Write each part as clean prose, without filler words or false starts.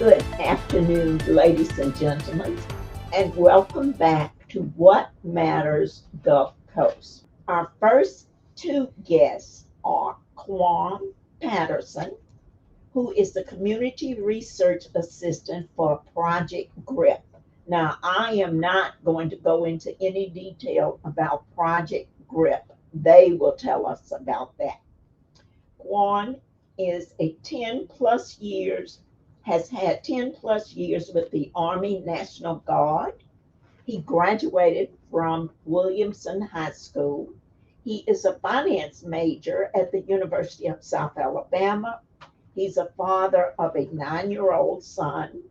Good afternoon, ladies and gentlemen, and welcome back to What Matters Gulf Coast. Our first two guests are Quan Patterson, who is the Community Research Assistant for Project GRIP. Now, I am not going to go into any detail about Project GRIP. They will tell us about that. Quan is a 10 plus years, has had 10 plus years with the Army National Guard. He graduated from Williamson High School. He is a finance major at the University of South Alabama. He's a father of a 9-year-old son,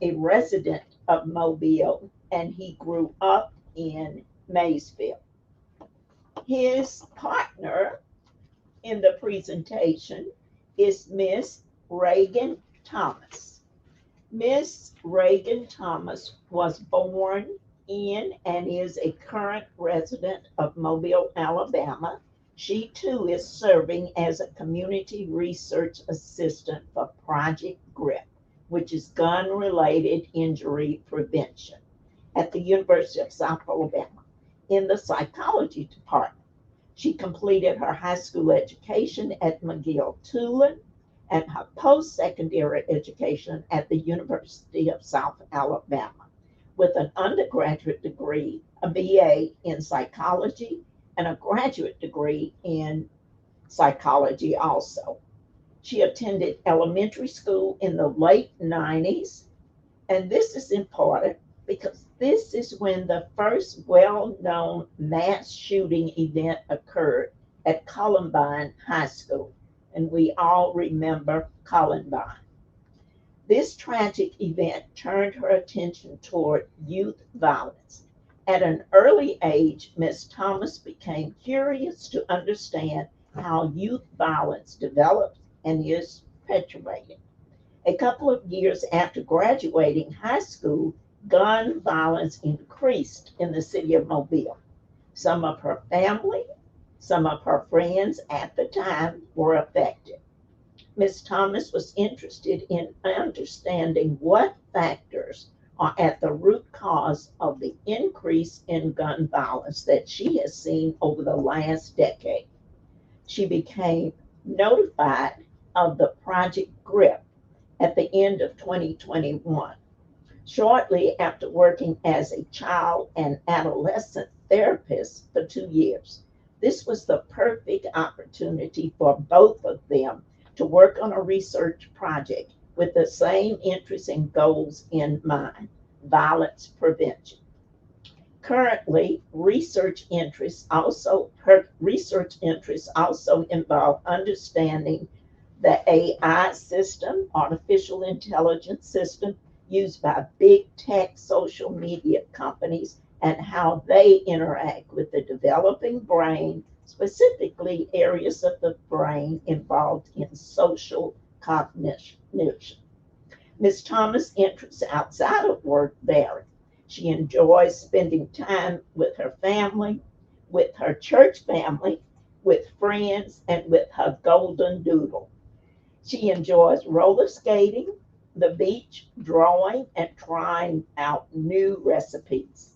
a resident of Mobile, and he grew up in Maysville. His partner in the presentation is Miss Reagan Thomas. Miss Reagan Thomas was born in and is a current resident of Mobile, Alabama. She too is serving as a community research assistant for Project GRIP, which is gun related injury prevention at the University of South Alabama in the psychology department. She completed her high school education at McGill-Tulane and her post-secondary education at the University of South Alabama with an undergraduate degree, a BA in psychology, and a graduate degree in psychology also. She attended elementary school in the late 90s, and this is important because this is when the first well-known mass shooting event occurred at Columbine High School, and we all remember Columbine. This tragic event turned her attention toward youth violence. At an early age, Ms. Thomas became curious to understand how youth violence develops and is perpetuated. A couple of years after graduating high school, gun violence increased in the city of Mobile. Some of her family, some of her friends at the time were affected. Ms. Thomas was interested in understanding what factors are at the root cause of the increase in gun violence that she has seen over the last decade. She became notified of the Project GRIP at the end of 2021. Shortly after working as a child and adolescent therapist for 2 years. This was the perfect opportunity for both of them to work on a research project with the same interests and goals in mind, violence prevention. Currently, her research interests also involve understanding the AI system, artificial intelligence system, used by big tech social media companies and how they interact with the developing brain, specifically areas of the brain involved in social cognition. Ms. Thomas' interests outside of work vary. She enjoys spending time with her family, with her church family, with friends, and with her golden doodle. She enjoys roller skating, the beach, drawing, and trying out new recipes.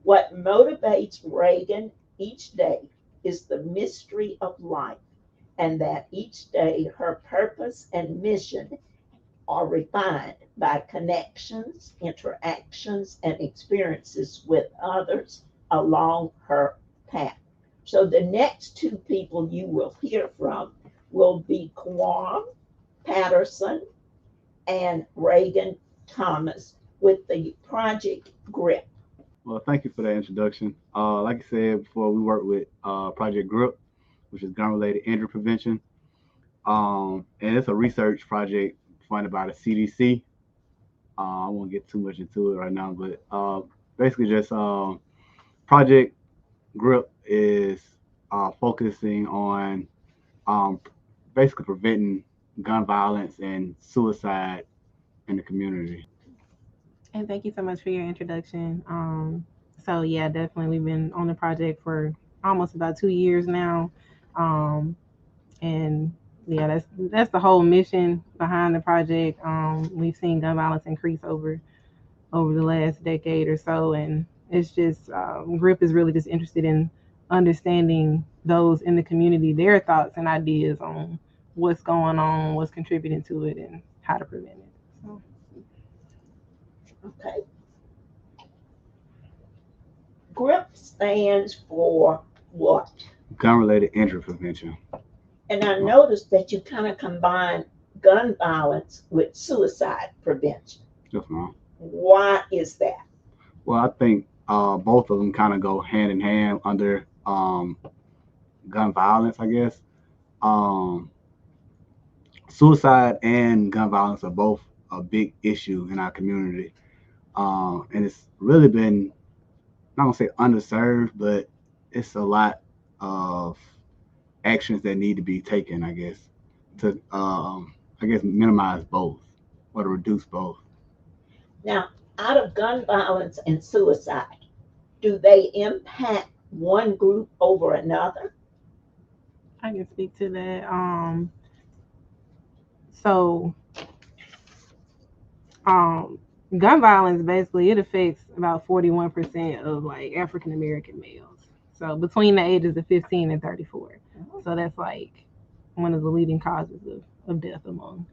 What motivates Reagan each day is the mystery of life, and that each day her purpose and mission are refined by connections, interactions, and experiences with others along her path. So the next two people you will hear from will be Quan Patterson and Reagan Thomas with the Project GRIP. Well, thank you for that introduction. Like I said before, we work with Project GRIP, which is gun-related injury prevention, and it's a research project funded by the CDC. I won't get too much into it right now, but basically, just Project GRIP is focusing on um, basically preventing gun violence and suicide in the community. And thank you so much for your introduction. So yeah, definitely we've been on the project for almost about 2 years now. And yeah, that's the whole mission behind the project. We've seen gun violence increase over the last decade or so, and it's just GRIP is really just interested in understanding those in the community, their thoughts and ideas on what's going on, what's contributing to it, and how to prevent it. So, Okay. GRIP stands for what? Gun-related injury prevention. And I noticed that you kind of combine gun violence with suicide prevention. Yes, ma'am. Why is that? Well, I think both of them kind of go hand in hand under gun violence, I guess. Um, Suicide and gun violence are both a big issue in our community. And it's really been, not gonna say underserved, but it's a lot of actions that need to be taken, I guess, to, I guess, minimize both or to reduce both. Now, out of gun violence and suicide, do they impact one group over another? I can speak to that. So um, gun violence basically it affects about 41% of like African American males. So between the ages of 15 and 34. So that's like one of the leading causes of death among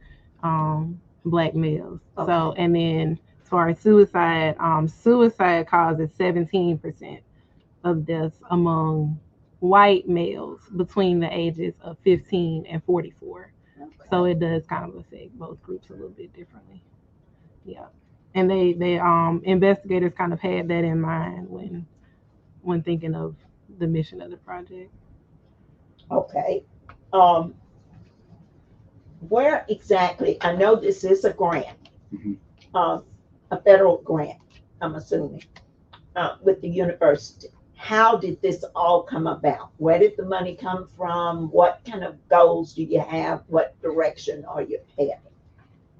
black males. Okay. So and then as far as suicide, suicide causes 17% of deaths among white males between the ages of 15 and 44. Okay. So it does kind of affect both groups a little bit differently. Yeah. And they investigators kind of had that in mind when thinking of the mission of the project. Okay. Um, where exactly? I know this is a grant, Mhm. a federal grant, I'm assuming, with the university. How did this all come about? Where did the money come from? What kind of goals do you have? What direction are you heading?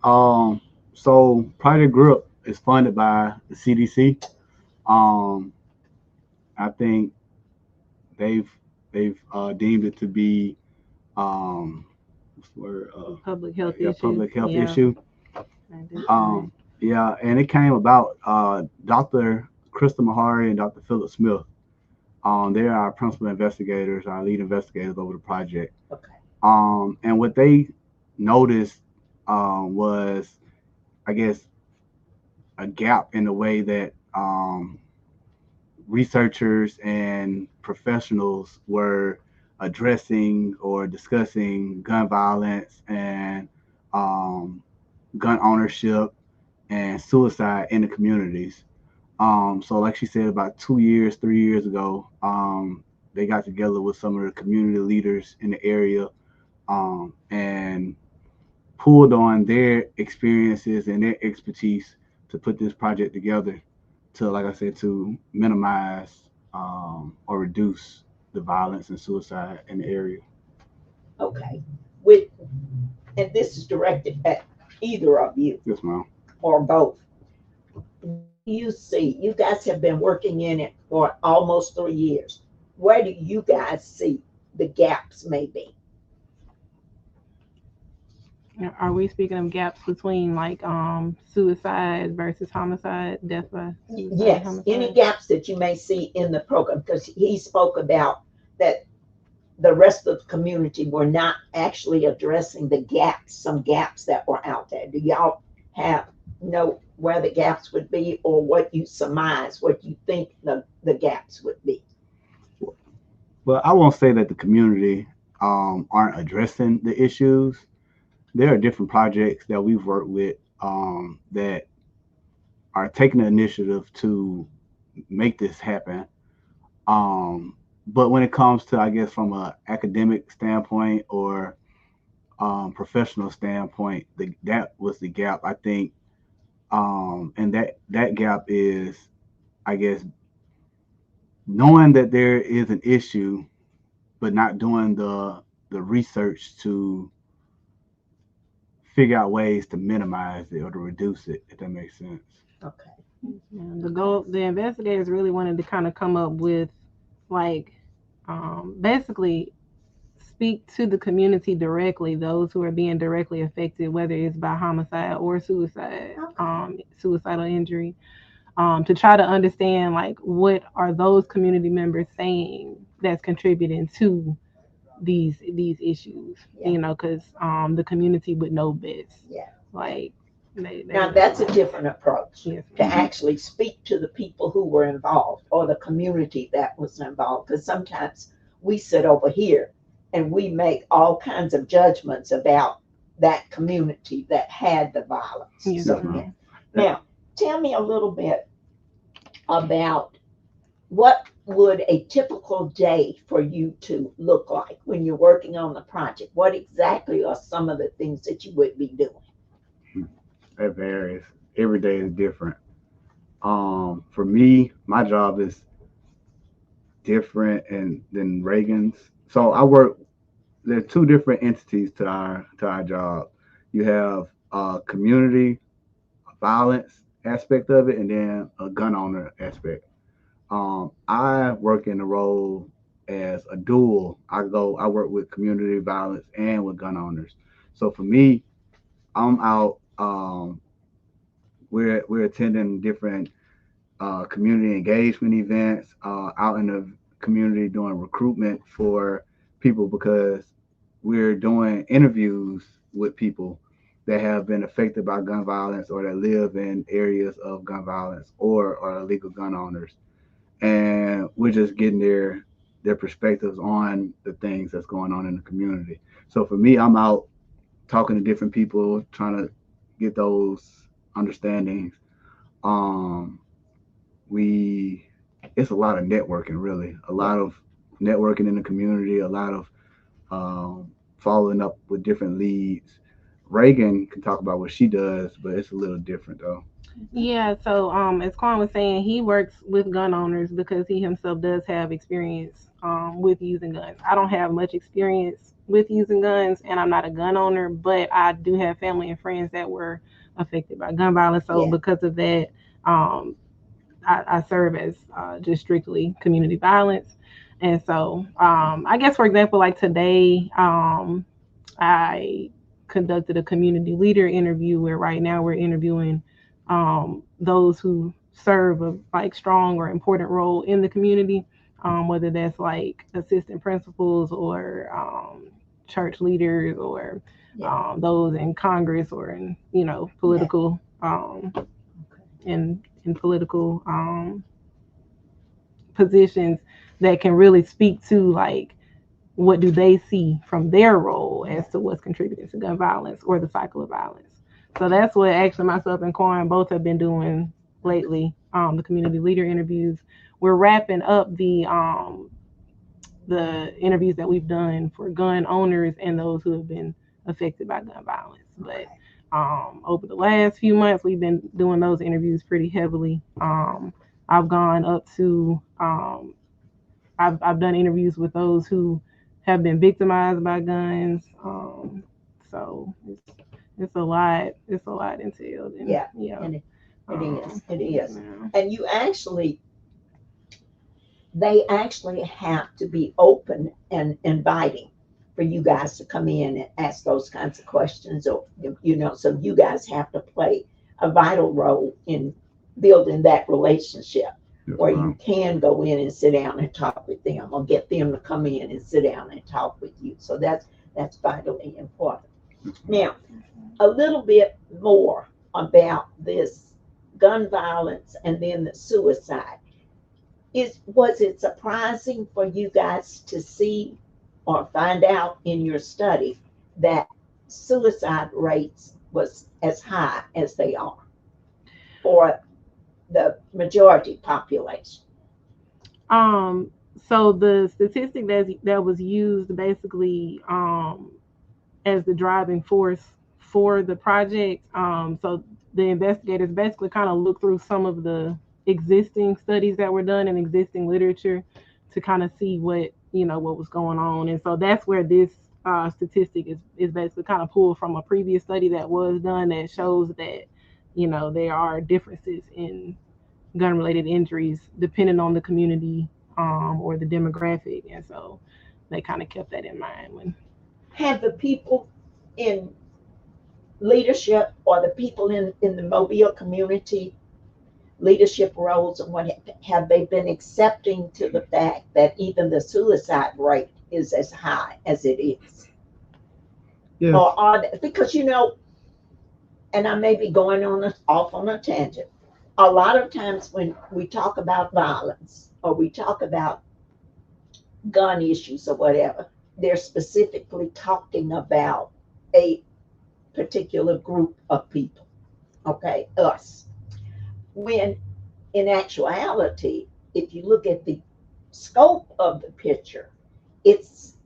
Um, so Project Group is funded by the CDC. Um, I think they've they've deemed it to be um, what's the word? Public health Yeah, issue. public health Yeah. issue. Um, yeah, and it came about Dr. Krista Mahari and Dr. Philip Smith. They're our principal investigators, our lead investigators over the project. Okay. And what they noticed was, I guess, a gap in the way that researchers and professionals were addressing or discussing gun violence and um, gun ownership and suicide in the communities. So, like she said, about 2 years, 3 years ago, they got together with some of the community leaders in the area and pulled on their experiences and their expertise to put this project together to, like I said, to minimize or reduce the violence and suicide in the area. Okay. With and this is directed at either of you Yes, ma'am. or both. What do you see? You guys have been working in it for almost 3 years. Where do you guys see the gaps maybe? Are we speaking of gaps between like suicide versus homicide, death by suicide, Yes, any homicide? gaps that you may see in the program, because he spoke about that the rest of the community were not actually addressing the gaps, some gaps that were out there. Do y'all have know where the gaps would be or what you surmise, what you think the gaps would be? But I won't say that the community aren't addressing the issues. There are different projects that we've worked with that are taking the initiative to make this happen. But when it comes to, I guess, from a academic standpoint or professional standpoint, that was the gap. I think, and that gap is, I guess, knowing that there is an issue, but not doing the research to figure out ways to minimize it or to reduce it, if that makes sense. Okay. Yeah, the investigators really wanted to kind of come up with like basically speak to the community directly, those who are being directly affected, whether it's by homicide or suicide, suicidal injury, to try to understand like what are those community members saying that's contributing to these issues, Yeah. because the community would know best. Yeah. Like they Now would that's know. a different approach Yes, to Mm-hmm. actually speak to the people who were involved or the community that was involved. Because sometimes we sit over here and we make all kinds of judgments about that community that had the violence. yes, Yes, So ma'am. yeah. ma'am. Now tell me a little bit about what would a typical day for you to look like when you're working on the project? What exactly are some of the things that you would be doing? It varies. Every day is different. For me, my job is different and than Reagan's. So I work. There are two different entities to our job. You have community violence aspect of it, and then a gun owner aspect. I work in the role as a dual. I work with community violence and with gun owners. So for me, I'm out. We're attending different community engagement events out in the community doing recruitment for people because we're doing interviews with people that have been affected by gun violence or that live in areas of gun violence or are illegal gun owners. And we're just getting their perspectives on the things that's going on in the community. So for me, I'm out talking to different people, trying to get those understandings. Um, we it's a lot of networking, really, a Yeah. lot of networking in the community, a lot of following up with different leads. Reagan can talk about what she does, but it's a little different though. Yeah, so as Quan was saying, he works with gun owners because he himself does have experience with using guns. I don't have much experience with using guns, and I'm not a gun owner, but I do have family and friends that were affected by gun violence. So Yeah. because of that, um, I serve as just strictly community violence. And so I guess, for example, like today, I conducted a community leader interview where right now we're interviewing those who serve a like strong or important role in the community, whether that's like assistant principals or church leaders or Yeah. those in Congress or in Yeah. political Okay. in political positions that can really speak to like what do they see from their role Yeah. as to what's contributing to gun violence or the cycle of violence. So that's what actually myself and Quan both have been doing lately. The community leader interviews. We're wrapping up the interviews that we've done for gun owners and those who have been affected by gun violence. But Okay. over the last few months, we've been doing those interviews pretty heavily. I've gone up to I've done interviews with those who have been victimized by guns. So it's a lot. It's a lot entailed, and Yeah. yeah. And it is. It Yes, is. ma'am. And they actually have to be open and inviting for you guys to come in and ask those kinds of questions, or so you guys have to play a vital role in building that relationship Yes, where you ma'am. can go in and sit down and talk with them or get them to come in and sit down and talk with you. So that's vitally important. Yes, ma'am. Now, a little bit more about this gun violence and then the suicide. Was it surprising for you guys to see or find out in your study that suicide rates was as high as they are for the majority population? Um, so the statistic that was used basically as the driving force for the project. So the investigators basically kind of looked through some of the existing studies that were done and existing literature to kind of see what was going on, and so that's where this statistic is basically kind of pulled from a previous study that was done that shows that there are differences in gun related injuries depending on the community or the demographic, and so they kind of kept that in mind when. Have the people in leadership or the people in the Mobile community leadership roles and what have they been accepting to the fact that even the suicide rate is as high as it is? Yes. Or are they, because and I may be going off on a tangent. A lot of times when we talk about violence or we talk about gun issues or whatever, they're specifically talking about a particular group of people, okay, us. When in actuality, if you look at the scope of the picture, it's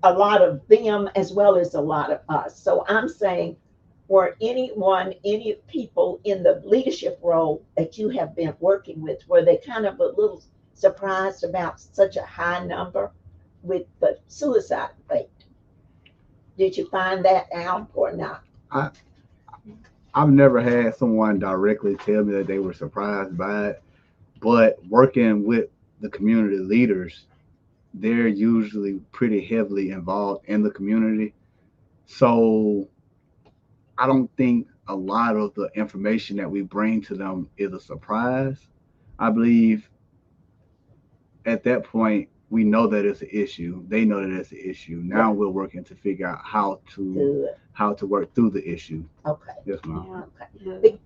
a lot of them as well as a lot of us. So I'm saying, were any people in the leadership role that you have been working with, were they kind of a little surprised about such a high number with the suicide rate? Did you find that out or not? I've never had someone directly tell me that they were surprised by it, but working with the community leaders, they're usually pretty heavily involved in the community. So I don't think a lot of the information that we bring to them is a surprise. I believe at that point we know that it's an issue. They know that it's an issue. Now we're working to figure out how to work through the issue. Okay. Yes, ma'am. Yeah, okay.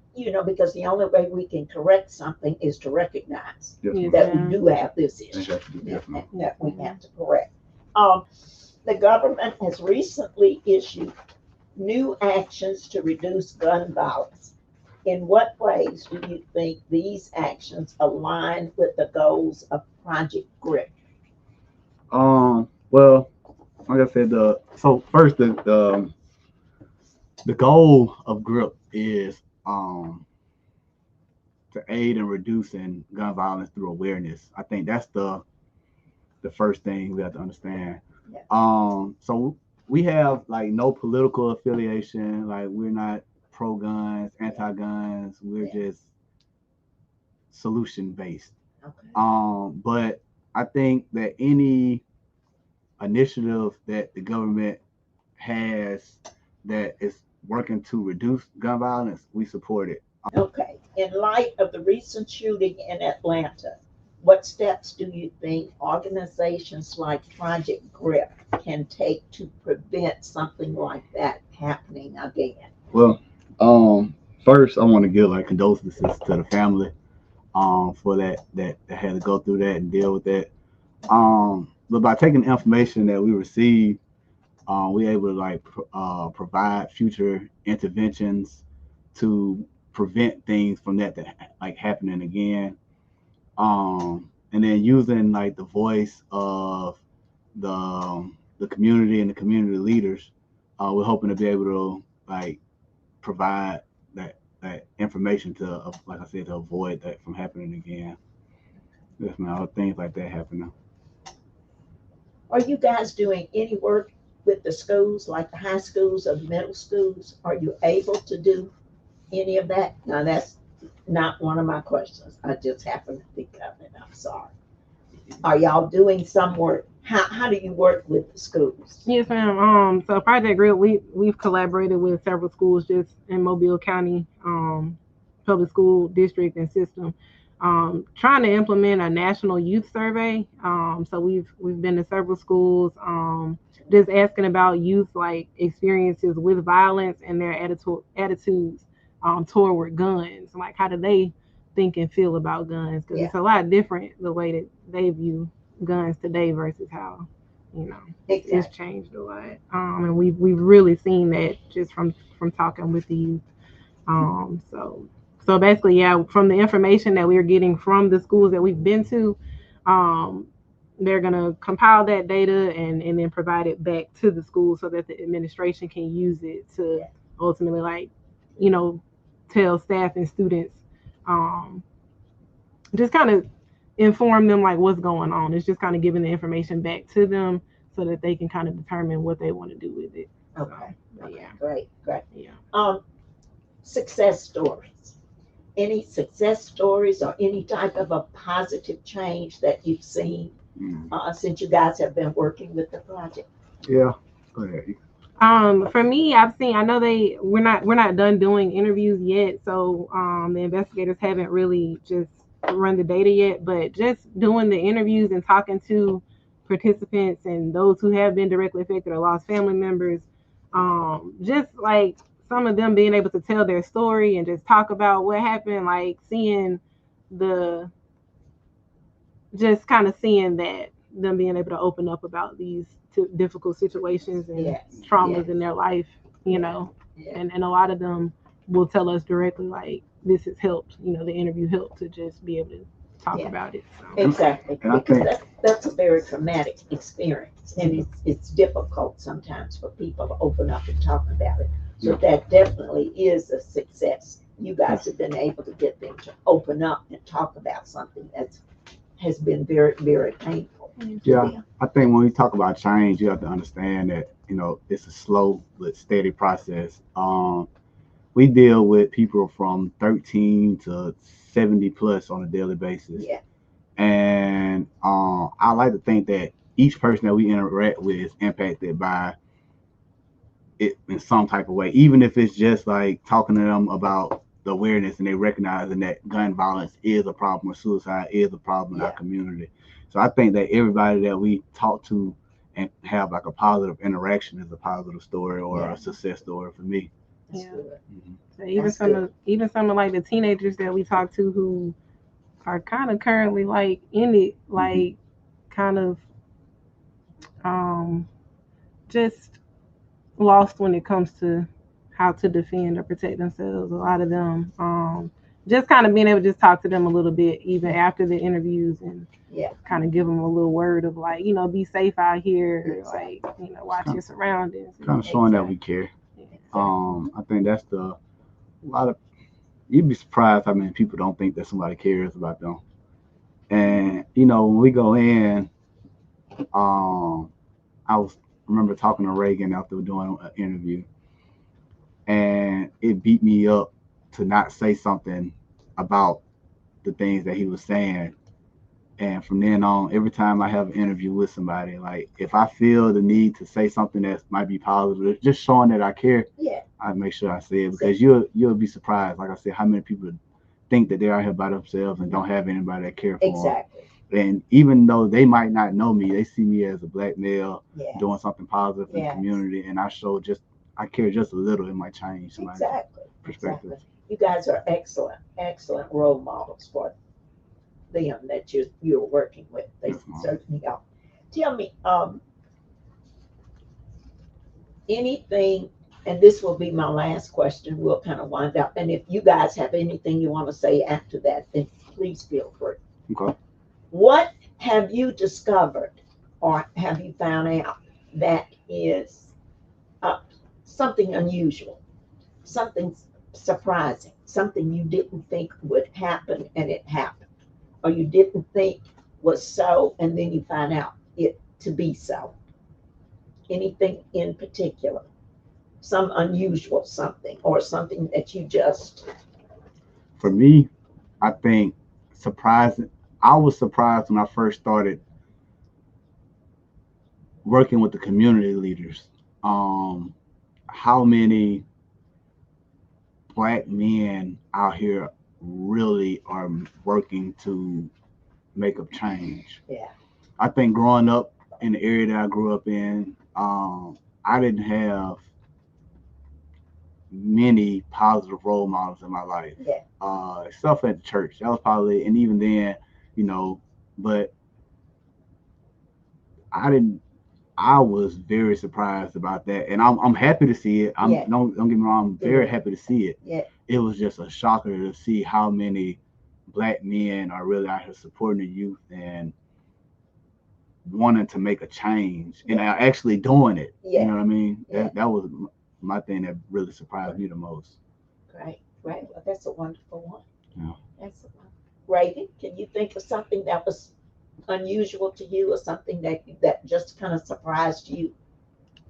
Because the only way we can correct something is to recognize Yes, that we do have this issue yes, that we have to correct. The government has recently issued new actions to reduce gun violence. In what ways do you think these actions align with the goals of Project GRIP? Well, like I said, so first the goal of GRIP is to aid in reducing gun violence through awareness. I think that's the first thing we have to understand. Yeah. So we have like no political affiliation. Like we're not pro guns, anti guns. We're just solution based. Okay. But I think that any initiative that the government has that is working to reduce gun violence, we support it. Okay. In light of the recent shooting in Atlanta, what steps do you think organizations like Project GRIP can take to prevent something like that happening again? Well, first I want to give like condolences to the family for that had to go through that and deal with that. But by taking the information that we received, we able to like provide future interventions to prevent things from that like happening again. And then using like the voice of the community and the community leaders, we're hoping to be able to like provide that information to, like I said, to avoid that from happening again. Yes, man, things like that happening. Are you guys doing any work with the schools, like the high schools or the middle schools? Are you able to do any of that? Now, that's not one of my questions. I just happened to think of it. I'm sorry. Are y'all doing some work? How do you work with the schools? Yes, ma'am. So Project Grid, we've collaborated with several schools just in Mobile County, public school district and system, trying to implement a national youth survey. So we've been to several schools, just asking about youth like experiences with violence and their attitudes toward guns. Like how do they think and feel about guns? Because it's a lot different the way that they view guns today versus how it's changed a lot. And we've really seen that just from talking with the youth. So basically, yeah, from the information that we're getting from the schools that we've been to, they're gonna compile that data and then provide it back to the school so that the administration can use it to ultimately tell staff and students, just kind of inform them like what's going on. It's just kind of giving the information back to them so that they can kind of determine what they want to do with it. Okay. So, yeah. Great. Yeah. Success stories. Any success stories or any type of a positive change that you've seen Mm. since you guys have been working with the project? Yeah. Go ahead. For me, I've seen. I know we're not done doing interviews yet, so the investigators haven't really just run the data yet. But just doing the interviews and talking to participants and those who have been directly affected or lost family members, just like some of them being able to tell their story and just talk about what happened, like seeing the just kind of seeing that them being able to open up about these difficult situations and Yes. traumas Yes. in their life, you Yeah. know, Yeah. and a lot of them will tell us directly like this has helped, the interview helped to just be able to talk Yeah. about it. So Exactly, And I because think, that's a very traumatic experience, and it's difficult sometimes for people to open up and talk about it. So yeah, that definitely is a success. You yeah, guys have been able to get them to open up and talk about something that has been very, very painful to yeah. them. I think when we talk about change, you have to understand that it's a slow but steady process. We deal with people from 13 to 70 plus on a daily basis, Yeah, and I like to think that each person that we interact with is impacted by it in some type of way, even if it's just like talking to them about the awareness and they recognizing that gun violence is a problem or suicide is a problem in our yeah, community. So I think that everybody that we talk to and have like a positive interaction is a positive story or yeah. a success story for me. That's yeah, good. Mhm. so even That's some good. of even some of like the teenagers that we talk to who are kind of currently like in it, Mhm. like kind of um just lost when it comes to how to defend or protect themselves. A lot of them, just kind of being able to just talk to them a little bit, even Yeah, after the interviews, and yeah, kind of give them a little word of like, be safe out here, like, exactly, It's watch your surroundings. kind And, of showing that exactly, we care. yeah. exactly. I think that's the a lot of you'd be surprised how many people don't think that somebody cares about them. And when we go in, um, I was remember talking to Reagan after doing an interview, and it beat me up to not say something about the things that he was saying. And from then on, every time I have an interview with somebody, like if I feel the need to say something that might be positive, just showing that I care, Yeah, I make sure I say it so, because you'll be surprised. Like I said, how many people think that they're out here by themselves and don't have anybody that care for them. exactly. And even though they might not know me, they see me as a black male doing Yes, something positive in the yes. community, and I care just a little. It might change somebody's Exactly, perspective. exactly. You guys are excellent, excellent role models for them that you're working with. They Yes, ma'am. certainly are. Tell me, anything, and this will be my last question. We'll kind of wind up. And if you guys have anything you want to say after that, then please feel free. Okay. What have you discovered or have you found out that is uh, something unusual, something surprising, something you didn't think would happen and it happened, or you didn't think was so and then you find out it to be so? Anything in particular? Some unusual something or something that you just, For me, I think surprising. I was surprised when I first started working with the community leaders. Um, how many black men out here really are working to make a change? yeah, I think growing up in the area that I grew up in, I didn't have many positive role models in my life. yeah, Stuff at the church. That was probably, and even then, you know, but I didn't. I was very surprised about that, and I'm happy to see it. yeah, Don't get me wrong. I'm very good, happy to see it. yeah, It was just a shocker to see how many black men are really out here supporting the youth and wanting to make a change and yeah, are actually doing it. You yeah, know what I mean? yeah. That was my thing that really surprised me the most. Great, great. Well, that's a wonderful one. Yeah. That's a one. Reagan, can you think of something that was unusual to you or something that just kind of surprised you?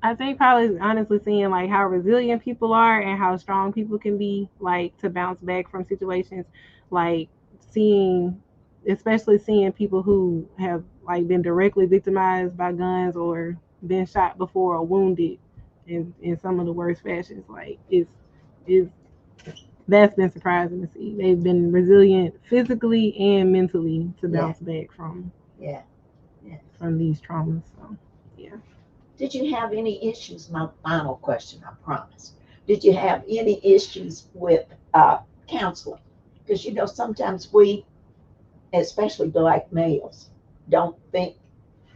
I think probably honestly seeing like how resilient people are and how strong people can be, like to bounce back from situations, like seeing especially seeing people who have like been directly victimized by guns or been shot before or wounded in some of the worst fashions. Like it's that's been surprising to see. They've been resilient physically and mentally to bounce back Yeah. Yeah. from these traumas. So yeah. Did you have any issues? My final question, I promise. Did you have any issues with counseling? Because sometimes we, especially black males, don't think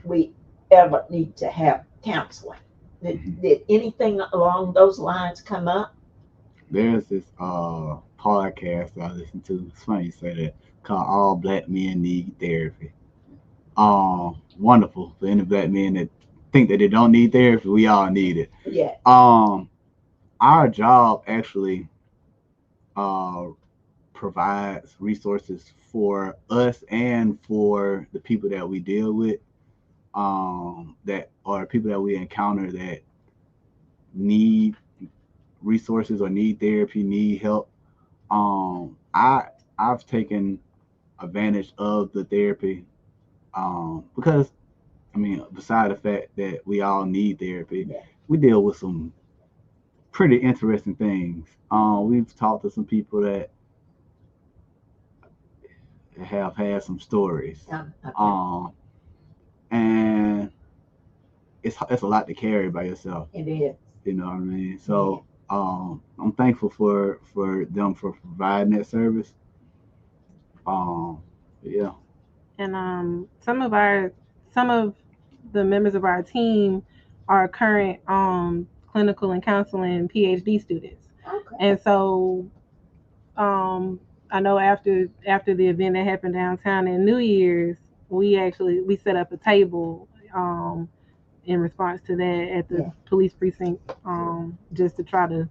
we ever need to have counseling. Did anything along those lines come up? There's this podcast I listen to. It's funny you say that. Called All Black Men Need Therapy. Wonderful for any black men that think that they don't need therapy. We all need it. Yeah. Our job actually provides resources for us and for the people that we deal with, that are people that we encounter that need resources or need therapy, need help. I've taken advantage of the therapy, because beside the fact that we all need therapy, we deal with some pretty interesting things. We've talked to some people that have had some stories, Okay. and it's a lot to carry by yourself. It is. You know what I mean? So I'm thankful for them for providing that service. Yeah. And some of the members of our team are current clinical and counseling PhD students. Okay. And so I know after the event that happened downtown in New Year's, we set up a table in response to that at the police precinct, just to try to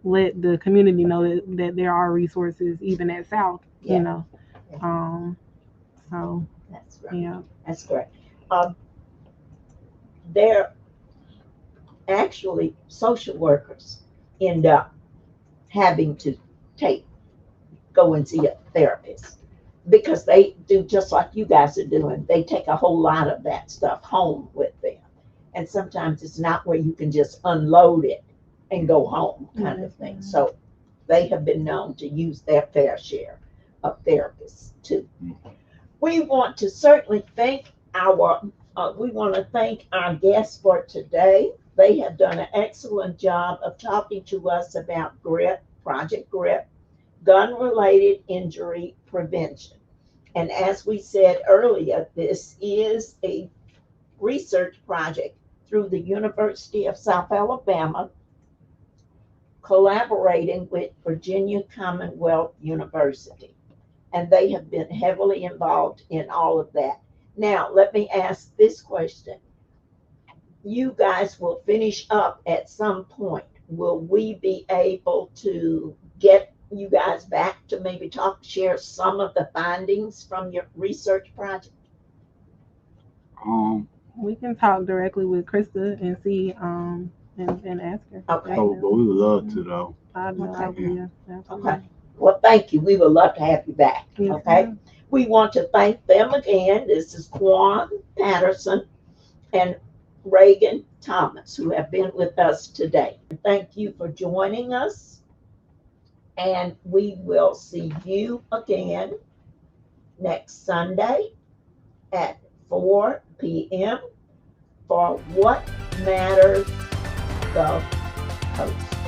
let the community know that there are resources even at South, you know. So That's right. yeah. That's correct. They're actually social workers end up having to go and see a therapist because they do just like you guys are doing. They take a whole lot of that stuff home with them. And sometimes it's not where you can just unload it and go home kind of thing. So they have been known to use their fair share of therapists too. We want to certainly thank our guests for today. They have done an excellent job of talking to us about GRIP, Project GRIP, gun-related injury prevention. And as we said earlier, this is a research project through the University of South Alabama, collaborating with Virginia Commonwealth University. And they have been heavily involved in all of that. Now, let me ask this question. You guys will finish up at some point. Will we be able to get you guys back to maybe share some of the findings from your research project? We can talk directly with Krista and see and ask her. Okay. But we would love to though. I'd know. Okay. Yeah, Okay. Well, thank you. We would love to have you back. Yes, Okay. ma'am. We want to thank them again. This is Quan, Patterson, and Reagan Thomas, who have been with us today. Thank you for joining us. And we will see you again next Sunday at 4 p.m. for What Matters the Post.